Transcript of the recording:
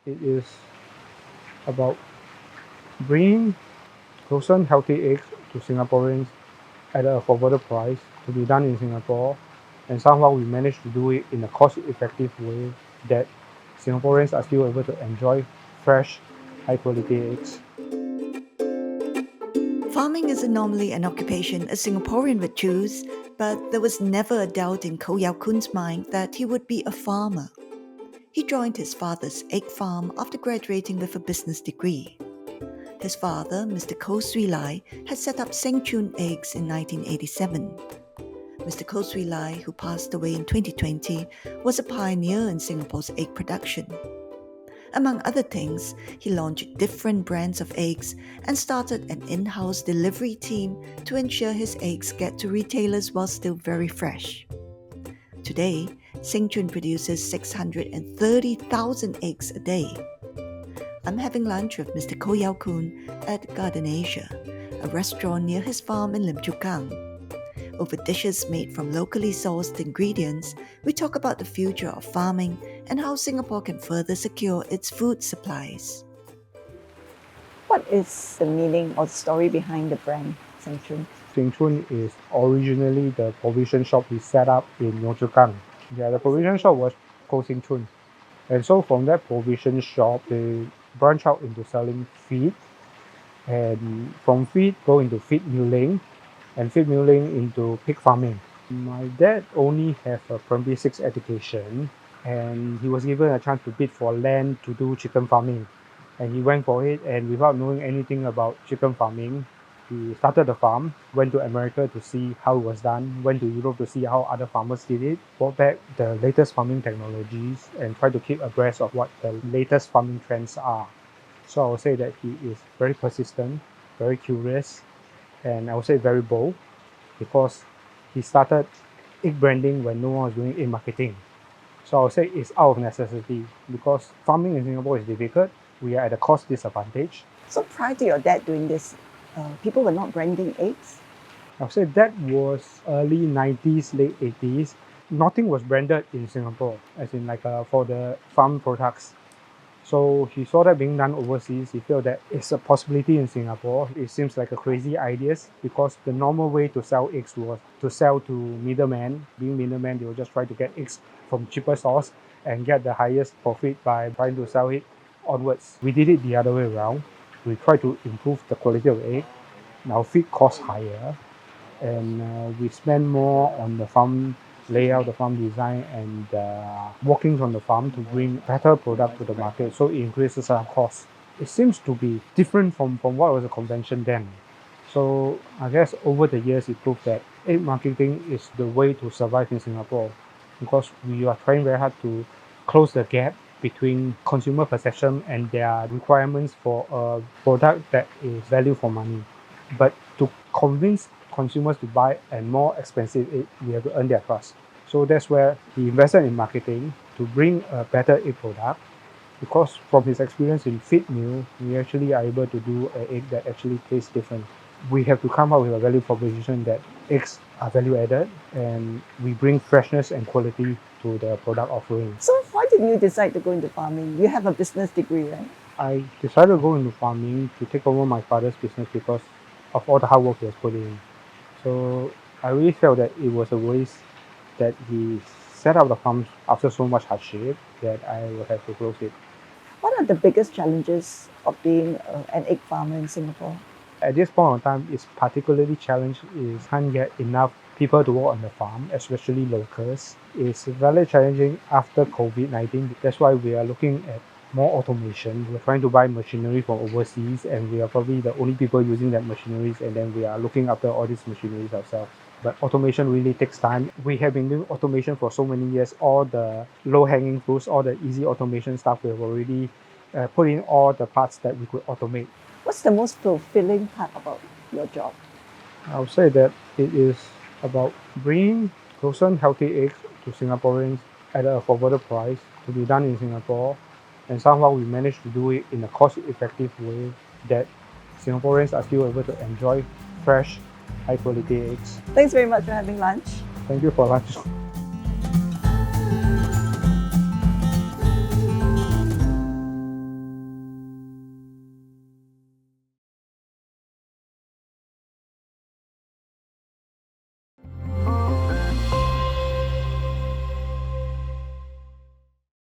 It is about bringing frozen healthy eggs to Singaporeans at an affordable price to be done in Singapore, and somehow we managed to do it in a cost-effective way that Singaporeans are still able to enjoy fresh, high-quality eggs. Farming isn't normally an occupation a Singaporean would choose, but there was never a doubt in Koh Yao Kun's mind that he would be a farmer. He joined his father's egg farm after graduating with a business degree. His father, Mr. Koh Swee Lai, had set up Seng Choon Eggs in 1987. Mr. Koh Swee Lai, who passed away in 2020, was a pioneer in Singapore's egg production. Among other things, he launched different brands of eggs and started an in-house delivery team to ensure his eggs get to retailers while still very fresh. Today, Seng Choon produces 630,000 eggs a day. I'm having lunch with Mr. Koh Yao Kun at Garden Asia, a restaurant near his farm in Lim Chu Kang. Over dishes made from locally sourced ingredients, we talk about the future of farming and how Singapore can further secure its food supplies. What is the meaning or the story behind the brand Seng Choon? Seng Choon is originally the provision shop we set up in Yio Chu Kang. The provision shop was called Seng Choon. And so from that provision shop, they branch out into selling feed. And from feed, go into feed milling. And feed milling into pig farming. My dad only has a primary 6 education, and he was given a chance to bid for land to do chicken farming. And he went for it, and without knowing anything about chicken farming, he started the farm, went to America to see how it was done, went to Europe to see how other farmers did it, brought back the latest farming technologies, and tried to keep abreast of what the latest farming trends are. So I would say that he is very persistent, very curious, and I would say very bold, because he started egg branding when no one was doing egg marketing. So I would say it's out of necessity, because farming in Singapore is difficult. We are at a cost disadvantage. So prior to your dad doing this, people were not branding eggs? I would say that was early 90s, late 80s. Nothing was branded in Singapore, as in for the farm products. So he saw that being done overseas. He felt that it's a possibility in Singapore. It seems like a crazy idea, because the normal way to sell eggs was to sell to middlemen. Being middlemen, they will just try to get eggs from cheaper source and get the highest profit by trying to sell it onwards. We did it the other way around. We tried to improve the quality of egg. Now feed costs higher, and we spend more on the farm layout, the farm design, and workings on the farm to bring better product to the market, so it increases our costs. It seems to be different from what was the convention then. So I guess over the years it proved that egg marketing is the way to survive in Singapore, because we are trying very hard to close the gap between consumer perception and their requirements for a product that is value for money. But to convince consumers to buy a more expensive egg, we have to earn their trust. So that's where he invested in marketing to bring a better egg product, because from his experience in feed mill, we actually are able to do an egg that actually tastes different. We have to come up with a value proposition that eggs are value added, and we bring freshness and quality to the product offering. So why did you decide to go into farming? You have a business degree, right? I decided to go into farming to take over my father's business because of all the hard work he has put in. So I really felt that it was a waste that he set up the farm after so much hardship that I would have to close it. What are the biggest challenges of being an egg farmer in Singapore? At this point in time, it's particularly challenged is can't get enough people to work on the farm, especially locals. It's very challenging after COVID-19. That's why we are looking at more automation. We're trying to buy machinery from overseas, and we are probably the only people using that machineries, and then we are looking after all these machineries ourselves. But automation really takes time. We have been doing automation for so many years. All the low-hanging fruits, all the easy automation stuff, we have already put in all the parts that we could automate. What's the most fulfilling part about your job? I would say that it is about bringing frozen healthy eggs to Singaporeans at an affordable price to be done in Singapore, and somehow we managed to do it in a cost-effective way that Singaporeans are still able to enjoy fresh, high-quality eggs. Thanks very much for having lunch. Thank you for lunch.